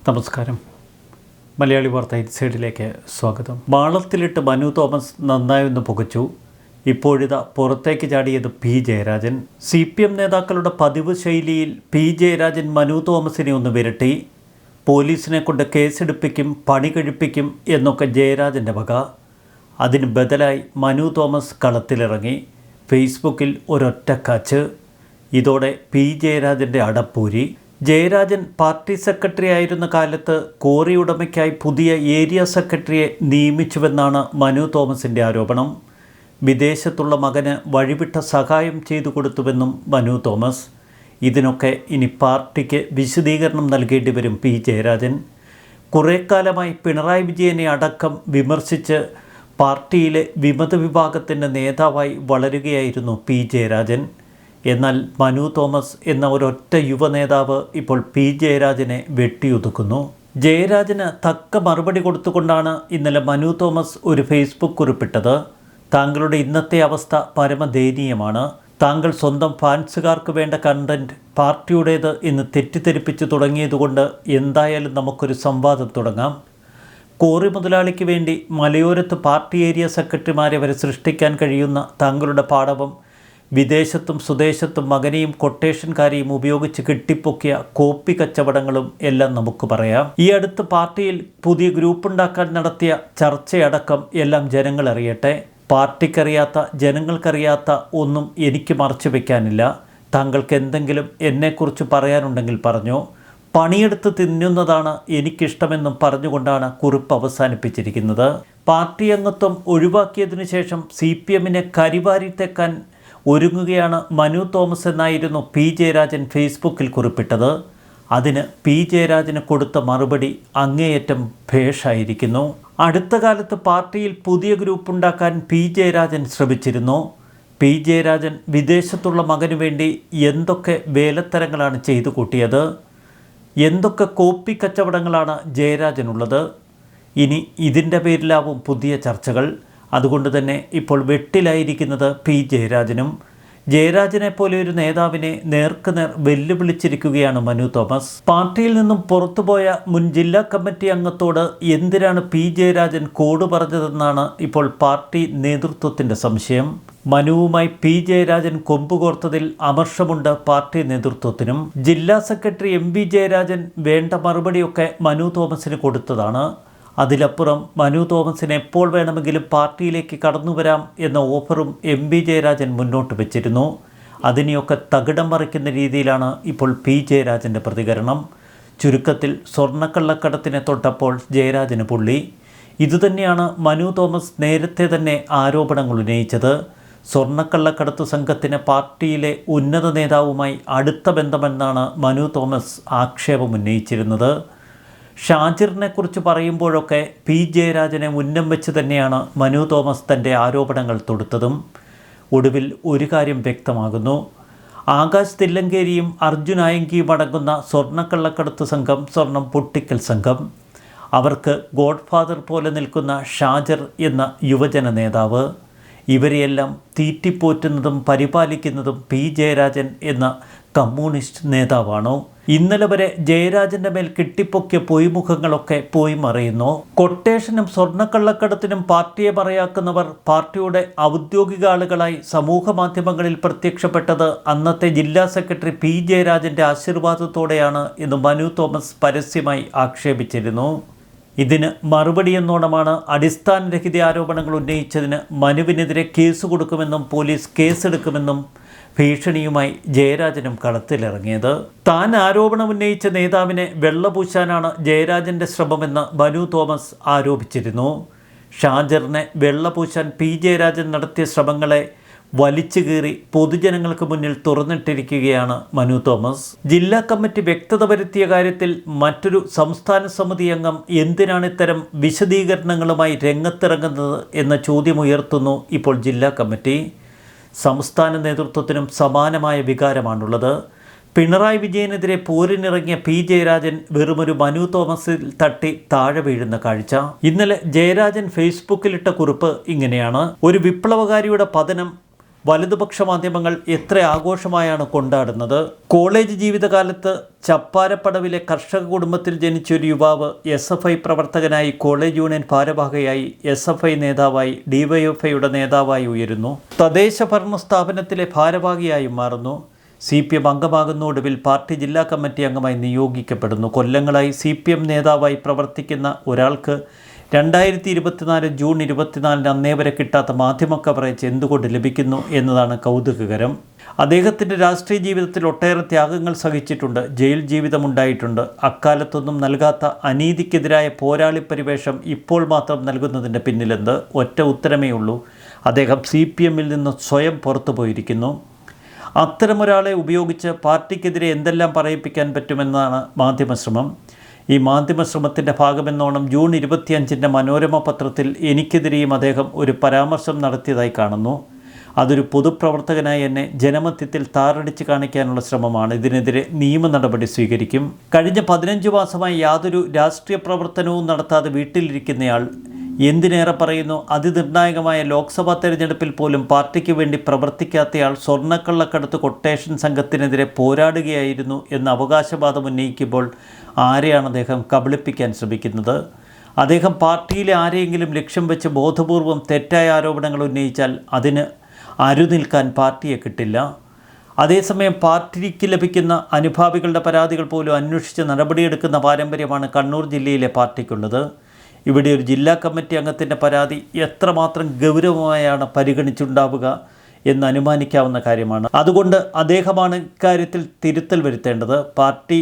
നമസ്കാരം. മലയാളി വാർത്ത ഇൻസൈഡിലേക്ക് സ്വാഗതം. മാളത്തിലിട്ട് മനു തോമസ് നന്നായൊന്ന് പുകച്ചു. ഇപ്പോഴിതാ പുറത്തേക്ക് ചാടിയത് പി ജയരാജൻ. CPM നേതാക്കളുടെ പതിവ് ശൈലിയിൽ പി ജയരാജൻ മനു തോമസിനെ ഒന്ന് വിരട്ടി. പോലീസിനെ കൊണ്ട് കേസെടുപ്പിക്കും, പണി കഴിപ്പിക്കും എന്നൊക്കെ ജയരാജൻ്റെ വക. അതിന് ബദലായി മനു തോമസ് കളത്തിലിറങ്ങി. ഫേസ്ബുക്കിൽ ഒരൊറ്റ കാച്ച്. ഇതോടെ പി ജയരാജൻ്റെ അടപ്പൂരി. ജയരാജൻ പാർട്ടി സെക്രട്ടറി ആയിരുന്ന കാലത്ത് കോറി ഉടമയ്ക്കായി പുതിയ ഏരിയ സെക്രട്ടറിയെ നിയമിച്ചുവെന്നാണ് മനു തോമസിൻ്റെ ആരോപണം. വിദേശത്തുള്ള മകന് വഴിവിട്ട സഹായം ചെയ്തു കൊടുത്തുവെന്നും മനു തോമസ്. ഇതിനൊക്കെ ഇനി പാർട്ടിക്ക് വിശദീകരണം നൽകേണ്ടി വരും പി ജയരാജൻ. കുറേ കാലമായി പിണറായി വിജയനെ അടക്കം വിമർശിച്ച് പാർട്ടിയിലെ വിമത വിഭാഗത്തിൻ്റെ നേതാവായി വളരുകയായിരുന്നു പി ജയരാജൻ. എന്നാൽ മനു തോമസ് എന്ന ഒരൊറ്റ യുവ നേതാവ് ഇപ്പോൾ പി ജയരാജനെ വെട്ടിയൊതുക്കുന്നു. ജയരാജന് തക്ക മറുപടി കൊടുത്തുകൊണ്ടാണ് ഇന്നലെ മനു തോമസ് ഒരു ഫേസ്ബുക്ക് കുറിപ്പിട്ടത്. താങ്കളുടെ ഇന്നത്തെ അവസ്ഥ പരമദയനീയമാണ്. താങ്കൾ സ്വന്തം ഫാൻസുകാർക്ക് വേണ്ട കണ്ടന്റ് പാർട്ടിയുടേത് എന്ന് തെറ്റിദ്ധരിപ്പിച്ചു തുടങ്ങിയതുകൊണ്ട് എന്തായാലും നമുക്കൊരു സംവാദം തുടങ്ങാം. കോറി മുതലാളിക്ക് വേണ്ടി മലയോരത്ത് പാർട്ടി ഏരിയ സെക്രട്ടറിമാരെ വരെ സൃഷ്ടിക്കാൻ കഴിയുന്ന താങ്കളുടെ പാടവം വിദേശത്തും സ്വദേശത്തും മകനെയും കൊട്ടേഷൻകാരെയും ഉപയോഗിച്ച് കെട്ടിപ്പൊക്കിയ കോപ്പി കച്ചവടങ്ങളും എല്ലാം നമുക്ക് പറയാം. ഈ അടുത്ത് പാർട്ടിയിൽ പുതിയ ഗ്രൂപ്പുണ്ടാക്കാൻ നടത്തിയ ചർച്ചയടക്കം എല്ലാം ജനങ്ങൾ അറിയട്ടെ. പാർട്ടിക്കറിയാത്ത, ജനങ്ങൾക്കറിയാത്ത ഒന്നും എനിക്ക് മറച്ചു വയ്ക്കാനില്ല. താങ്കൾക്ക് എന്തെങ്കിലും എന്നെക്കുറിച്ച് പറയാനുണ്ടെങ്കിൽ പറഞ്ഞോ. പണിയെടുത്ത് തിന്നുന്നതാണ് എനിക്കിഷ്ടമെന്നും പറഞ്ഞുകൊണ്ടാണ് കുറിപ്പ് അവസാനിപ്പിച്ചിരിക്കുന്നത്. പാർട്ടി അംഗത്വം ഒഴിവാക്കിയതിനു ശേഷം CPMനെ കരിവാരി തെക്കാൻ ഒരുങ്ങുകയാണ് മനു തോമസ് എന്നായിരുന്നു പി ജയരാജൻ ഫേസ്ബുക്കിൽ കുറിപ്പിട്ടത്. അതിന് പി ജയരാജന് കൊടുത്ത മറുപടി അങ്ങേയറ്റം ഭേഷായിരിക്കുന്നു. അടുത്ത കാലത്ത് പാർട്ടിയിൽ പുതിയ ഗ്രൂപ്പുണ്ടാക്കാൻ പി ജയരാജൻ ശ്രമിച്ചിരുന്നു. പി ജയരാജൻ വിദേശത്തുള്ള മകനു വേണ്ടി എന്തൊക്കെ വേലത്തരങ്ങളാണ് ചെയ്തു കൂട്ടിയത്, എന്തൊക്കെ കോപ്പി കച്ചവടങ്ങളാണ് ജയരാജനുള്ളത്. ഇനി ഇതിൻ്റെ പേരിലാവും പുതിയ ചർച്ചകൾ. അതുകൊണ്ട് തന്നെ ഇപ്പോൾ വെട്ടിലായിരിക്കുന്നത് പി ജയരാജനും. ജയരാജനെ പോലെ ഒരു നേതാവിനെ നേർക്കുനേർ വെല്ലുവിളിച്ചിരിക്കുകയാണ് മനു തോമസ്. പാർട്ടിയിൽ നിന്നും പുറത്തുപോയ മുൻ ജില്ലാ കമ്മിറ്റി അംഗത്തോട് എന്തിനാണ് പി ജയരാജൻ കോഡ് പറഞ്ഞതെന്നാണ് ഇപ്പോൾ പാർട്ടി നേതൃത്വത്തിൻ്റെ സംശയം. മനുവുമായി പി ജയരാജൻ കൊമ്പുകോർത്തതിൽ അമർഷമുണ്ട് പാർട്ടി നേതൃത്വത്തിനും. ജില്ലാ സെക്രട്ടറി MV ജയരാജൻ വേണ്ട മറുപടിയൊക്കെ മനു തോമസിന് കൊടുത്തതാണ്. അതിലപ്പുറം മനു തോമസിന് എപ്പോൾ വേണമെങ്കിലും പാർട്ടിയിലേക്ക് കടന്നു വരാം എന്ന ഓഫറും MV ജയരാജൻ മുന്നോട്ട് വെച്ചിരുന്നു. അതിനെയൊക്കെ തകിടം മറിക്കുന്ന രീതിയിലാണ് ഇപ്പോൾ പി ജയരാജൻ്റെ പ്രതികരണം. ചുരുക്കത്തിൽ സ്വർണ്ണക്കള്ളക്കടത്തിനെ തൊട്ടപ്പോൾ ജയരാജന് പുള്ളി. ഇതുതന്നെയാണ് മനു തോമസ് നേരത്തെ തന്നെ ആരോപണങ്ങൾ ഉന്നയിച്ചത്. സ്വർണ്ണക്കള്ളക്കടത്ത് സംഘത്തിന് പാർട്ടിയിലെ ഉന്നത നേതാവുമായി അടുത്ത ബന്ധമെന്നാണ് മനു തോമസ് ആക്ഷേപം ഉന്നയിച്ചിരുന്നത്. ഷാജിറിനെ കുറിച്ച് പറയുമ്പോഴൊക്കെ പി ജയരാജനെ ഉന്നം വെച്ച് തന്നെയാണ് മനു തോമസ് തൻ്റെ ആരോപണങ്ങൾ തൊടുത്തതും. ഒടുവിൽ ഒരു കാര്യം വ്യക്തമാകുന്നു. ആകാശ് തില്ലങ്കേരിയും അർജുൻ ആയങ്കിയും അടങ്ങുന്ന സ്വർണ്ണക്കള്ളക്കടത്ത് സംഘം, സ്വർണം പൊട്ടിക്കൽ സംഘം, അവർക്ക് ഗോഡ്ഫാദർ പോലെ നിൽക്കുന്ന ഷാജിർ എന്ന യുവജന നേതാവ്, ഇവരെയെല്ലാം തീറ്റിപ്പോറ്റുന്നതും പരിപാലിക്കുന്നതും പി ജയരാജൻ എന്ന കമ്മ്യൂണിസ്റ്റ് നേതാവാണോ? ഇന്നലെ വരെ ജയരാജൻ്റെ മേൽ കെട്ടിപ്പൊക്കിയ പൊയ്മുഖങ്ങളൊക്കെ പോയി മറയുന്നു. കൊട്ടേഷനും സ്വർണ്ണക്കള്ളക്കടത്തിനും പാർട്ടിയെ മറയാക്കുന്നവർ പാർട്ടിയുടെ ഔദ്യോഗിക ആളുകളായി സമൂഹ മാധ്യമങ്ങളിൽ പ്രത്യക്ഷപ്പെട്ടത് അന്നത്തെ ജില്ലാ സെക്രട്ടറി പി ജയരാജൻ്റെ ആശീർവാദത്തോടെയാണ് എന്ന് മനു തോമസ് പരസ്യമായി ആക്ഷേപിച്ചിരുന്നു. ഇതിന് മറുപടിയെന്നോണമാണ് അടിസ്ഥാനരഹിത ആരോപണങ്ങൾ ഉന്നയിച്ചതിന് മനുവിനെതിരെ കേസ് കൊടുക്കുമെന്നും പോലീസ് കേസെടുക്കുമെന്നും ഭീഷണിയുമായി ജയരാജനും കളത്തിലിറങ്ങിയത്. താൻ ആരോപണം ഉന്നയിച്ച നേതാവിനെ വെള്ളപൂശാനാണ് ജയരാജൻ്റെ ശ്രമമെന്ന് മനു തോമസ് ആരോപിച്ചിരുന്നു. ഷാജിറിനെ വെള്ളപൂശാൻ പി ജയരാജൻ നടത്തിയ ശ്രമങ്ങളെ വലിച്ചു കീറി പൊതുജനങ്ങൾക്ക് മുന്നിൽ തുറന്നിട്ടിരിക്കുകയാണ് മനു തോമസ്. ജില്ലാ കമ്മിറ്റി വ്യക്തത വരുത്തിയ കാര്യത്തിൽ മറ്റൊരു സംസ്ഥാന സമിതി അംഗം എന്തിനാണ് ഇത്തരം വിശദീകരണങ്ങളുമായി രംഗത്തിറങ്ങുന്നത് എന്ന ചോദ്യമുയർത്തുന്നു ഇപ്പോൾ ജില്ലാ കമ്മിറ്റി. സംസ്ഥാന നേതൃത്വത്തിനും സമാനമായ വികാരമാണുള്ളത്. പിണറായി വിജയനെതിരെ പോരിനിറങ്ങിയ പി ജയരാജൻ വെറുമൊരു മനു തോമസിൽ തട്ടി താഴെ വീഴുന്ന കാഴ്ച. ഇന്നലെ ജയരാജൻ ഫേസ്ബുക്കിലിട്ട കുറിപ്പ് ഇങ്ങനെയാണ്: ഒരു വിപ്ലവകാരിയുടെ പതനം വലതുപക്ഷ മാധ്യമങ്ങൾ എത്ര ആഘോഷമായാണ് കൊണ്ടാടുന്നത്. കോളേജ് ജീവിതകാലത്ത് ചപ്പാരപ്പടവിലെ കർഷക കുടുംബത്തിൽ ജനിച്ചൊരു യുവാവ് SFI പ്രവർത്തകനായി, കോളേജ് യൂണിയൻ ഭാരവാഹിയായി, SFI നേതാവായി, DYFIയുടെ നേതാവായി ഉയരുന്നു. തദ്ദേശ ഭരണ സ്ഥാപനത്തിലെ ഭാരവാഹിയായും മാറുന്നു. CPM അംഗമാകുന്ന ഒടുവിൽ പാർട്ടി ജില്ലാ കമ്മിറ്റി അംഗമായി നിയോഗിക്കപ്പെടുന്നു. കൊല്ലങ്ങളായി CPM നേതാവായി പ്രവർത്തിക്കുന്ന ഒരാൾക്ക് 2024 ജൂൺ 24 അന്നേ വരെ കിട്ടാത്ത മാധ്യമ കവറേജ് എന്തുകൊണ്ട് ലഭിക്കുന്നു എന്നതാണ് കൗതുകകരം. അദ്ദേഹത്തിൻ്റെ രാഷ്ട്രീയ ജീവിതത്തിൽ ഒട്ടേറെ ത്യാഗങ്ങൾ സഹിച്ചിട്ടുണ്ട്. ജയിൽ ജീവിതമുണ്ടായിട്ടുണ്ട്. അക്കാലത്തൊന്നും നൽകാത്ത അനീതിക്കെതിരായ പോരാളി പരിവേഷം ഇപ്പോൾ മാത്രം നൽകുന്നതിൻ്റെ പിന്നിലെന്ത്? ഒറ്റ ഉത്തരമേ ഉള്ളൂ: അദ്ദേഹം CPMൽ നിന്ന് സ്വയം പുറത്തു പോയിരിക്കുന്നു. അത്തരമൊരാളെ ഉപയോഗിച്ച് പാർട്ടിക്കെതിരെ എന്തെല്ലാം പറയിപ്പിക്കാൻ പറ്റുമെന്നാണ് മാധ്യമശ്രമം. ഈ മാധ്യമശ്രമത്തിൻ്റെ ഭാഗമെന്നോണം ജൂൺ 25 മനോരമ പത്രത്തിൽ എനിക്കെതിരെയും അദ്ദേഹം ഒരു പരാമർശം നടത്തിയതായി കാണുന്നു. അതൊരു പൊതുപ്രവർത്തകനായി എന്നെ ജനമധ്യത്തിൽ താറടിച്ച് കാണിക്കാനുള്ള ശ്രമമാണ്. ഇതിനെതിരെ നിയമ നടപടി സ്വീകരിക്കും. കഴിഞ്ഞ 15 മാസമായി യാതൊരു രാഷ്ട്രീയ പ്രവർത്തനവും നടത്താതെ വീട്ടിലിരിക്കുന്നയാൾ, എന്തിനേറെ പറയുന്നു അതിനിർണായകമായ ലോക്സഭാ തെരഞ്ഞെടുപ്പിൽ പോലും പാർട്ടിക്ക് വേണ്ടി പ്രവർത്തിക്കാത്തയാൾ സ്വർണ്ണക്കള്ളക്കടത്ത് കൊട്ടേഷൻ സംഘത്തിനെതിരെ പോരാടുകയായിരുന്നു എന്ന അവകാശവാദം ഉന്നയിക്കുമ്പോൾ ആരെയാണ് അദ്ദേഹം കബളിപ്പിക്കാൻ ശ്രമിക്കുന്നത്? അദ്ദേഹം പാർട്ടിയിലെ ആരെയെങ്കിലും ലക്ഷ്യം വെച്ച് ബോധപൂർവം തെറ്റായ ആരോപണങ്ങൾ ഉന്നയിച്ചാൽ അതിന് അരുനിൽക്കാൻ പാർട്ടിയെ കിട്ടില്ല. അതേസമയം പാർട്ടിക്ക് ലഭിക്കുന്ന അനുഭാവികളുടെ പരാതികൾ പോലും അന്വേഷിച്ച് നടപടിയെടുക്കുന്ന പാരമ്പര്യമാണ് കണ്ണൂർ ജില്ലയിലെ പാർട്ടിക്കുള്ളത്. ഇവിടെ ഒരു ജില്ലാ കമ്മിറ്റി അംഗത്തിൻ്റെ പരാതി എത്രമാത്രം ഗൗരവമായാണ് പരിഗണിച്ചുണ്ടാവുക എന്ന് അനുമാനിക്കാവുന്ന കാര്യമാണ്. അതുകൊണ്ട് അദ്ദേഹമാണ് ഇക്കാര്യത്തിൽ തിരുത്തൽ വരുത്തേണ്ടത്. പാർട്ടി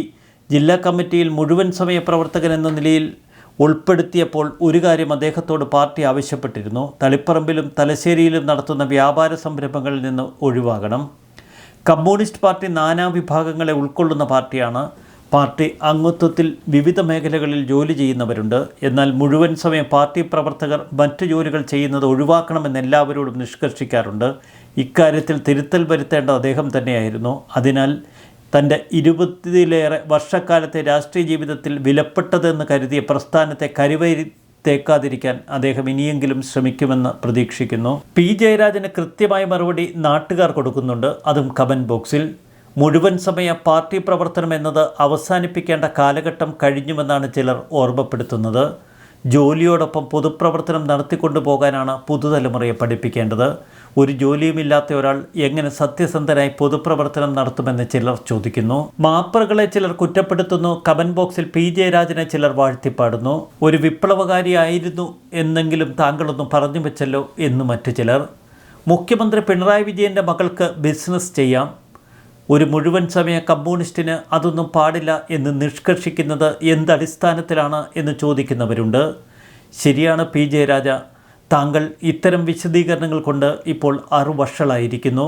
ജില്ലാ കമ്മിറ്റിയിൽ മുഴുവൻ സമയ പ്രവർത്തകൻ എന്ന നിലയിൽ ഉൾപ്പെടുത്തിയപ്പോൾ ഒരു കാര്യം അദ്ദേഹത്തോട് പാർട്ടി ആവശ്യപ്പെട്ടിരുന്നു: തളിപ്പറമ്പിലും തലശ്ശേരിയിലും നടത്തുന്ന വ്യാപാര സംരംഭങ്ങളിൽ നിന്ന് ഒഴിവാകണം. കമ്മ്യൂണിസ്റ്റ് പാർട്ടി നാനാവിഭാഗങ്ങളെ ഉൾക്കൊള്ളുന്ന പാർട്ടിയാണ്. പാർട്ടി അംഗത്വത്തിൽ വിവിധ മേഖലകളിൽ ജോലി ചെയ്യുന്നവരുണ്ട്. എന്നാൽ മുഴുവൻ സമയം പാർട്ടി പ്രവർത്തകർ മറ്റു ജോലികൾ ചെയ്യുന്നത് ഒഴിവാക്കണമെന്ന് എല്ലാവരോടും നിഷ്കർഷിക്കാറുണ്ട്. ഇക്കാര്യത്തിൽ തിരുത്തൽ വരുത്തേണ്ടത് അദ്ദേഹം തന്നെയായിരുന്നു. അതിനാൽ തൻ്റെ 20-ലേറെ വർഷക്കാലത്തെ രാഷ്ട്രീയ ജീവിതത്തിൽ വിലപ്പെട്ടതെന്ന് കരുതിയ പ്രസ്ഥാനത്തെ കരിവരി തേക്കാതിരിക്കാൻ അദ്ദേഹം ഇനിയെങ്കിലും ശ്രമിക്കുമെന്ന് പ്രതീക്ഷിക്കുന്നു. P. ജയരാജന് കൃത്യമായ മറുപടി നാട്ടുകാർ കൊടുക്കുന്നുണ്ട്, അതും കമൻറ്റ് ബോക്സിൽ. മുഴുവൻ സമയ പാർട്ടി പ്രവർത്തനം എന്നത് അവസാനിപ്പിക്കേണ്ട കാലഘട്ടം കഴിഞ്ഞുവെന്നാണ് ചിലർ ഓർമ്മപ്പെടുത്തുന്നത്. ജോലിയോടൊപ്പം പൊതുപ്രവർത്തനം നടത്തിക്കൊണ്ടു പോകാനാണ് പുതുതലമുറയെ പഠിപ്പിക്കേണ്ടത്. ഒരു ജോലിയുമില്ലാത്ത ഒരാൾ എങ്ങനെ സത്യസന്ധനായി പൊതുപ്രവർത്തനം നടത്തുമെന്ന് ചിലർ ചോദിക്കുന്നു. മാപ്പറുകളെ ചിലർ കുറ്റപ്പെടുത്തുന്നു. കമൻറ്റ് ബോക്സിൽ P. ജയരാജനെ ചിലർ വാഴ്ത്തിപ്പാടുന്നു. ഒരു വിപ്ലവകാരിയായിരുന്നു എന്നെങ്കിലും താങ്കളൊന്നും പറഞ്ഞു വെച്ചല്ലോ എന്ന് മറ്റു ചിലർ. മുഖ്യമന്ത്രി പിണറായി വിജയൻ്റെ മകൾക്ക് ബിസിനസ് ചെയ്യാം, ഒരു മുഴുവൻ സമയ കമ്മ്യൂണിസ്റ്റിന് അതൊന്നും പാടില്ല എന്ന് നിഷ്കർഷിക്കുന്നത് എന്തടിസ്ഥാനത്തിലാണ് എന്ന് ചോദിക്കുന്നവരുണ്ട്. ശരിയാണ് P. ജയരാജ, താങ്കൾ ഇത്തരം വിശദീകരണങ്ങൾ കൊണ്ട് ഇപ്പോൾ വഷളായിരിക്കുന്നു.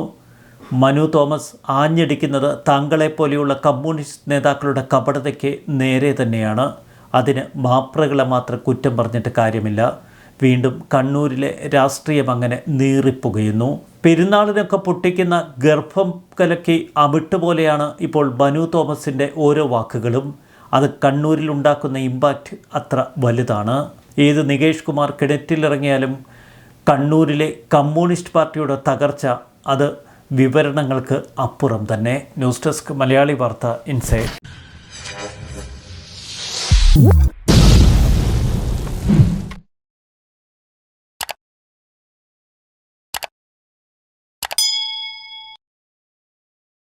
മനു തോമസ് ആഞ്ഞടിക്കുന്നത് താങ്കളെപ്പോലെയുള്ള കമ്മ്യൂണിസ്റ്റ് നേതാക്കളുടെ കപടതയ്ക്ക് നേരെ തന്നെയാണ്. അതിന് മാപ്രകളെ മാത്രം കുറ്റം പറഞ്ഞിട്ട് കാര്യമില്ല. വീണ്ടും കണ്ണൂരിലെ രാഷ്ട്രീയം അങ്ങനെ നീറിപ്പുകയുന്നു. പെരുന്നാളിനൊക്കെ പൊട്ടിക്കുന്ന ഗർഭം കലക്കി അവിട്ടുപോലെയാണ് ഇപ്പോൾ മനു തോമസിൻ്റെ ഓരോ വാക്കുകളും. അത് കണ്ണൂരിൽ ഉണ്ടാക്കുന്ന ഇമ്പാക്റ്റ് അത്ര വലുതാണ്. ഏത് നികേഷ് കുമാർ കിണറ്റിലിറങ്ങിയാലും കണ്ണൂരിലെ കമ്മ്യൂണിസ്റ്റ് പാർട്ടിയുടെ തകർച്ച അത് വിവരണങ്ങൾക്ക് അപ്പുറം തന്നെ. ന്യൂസ് ഡെസ്ക് മലയാളി വാർത്ത ഇൻസൈഡ്.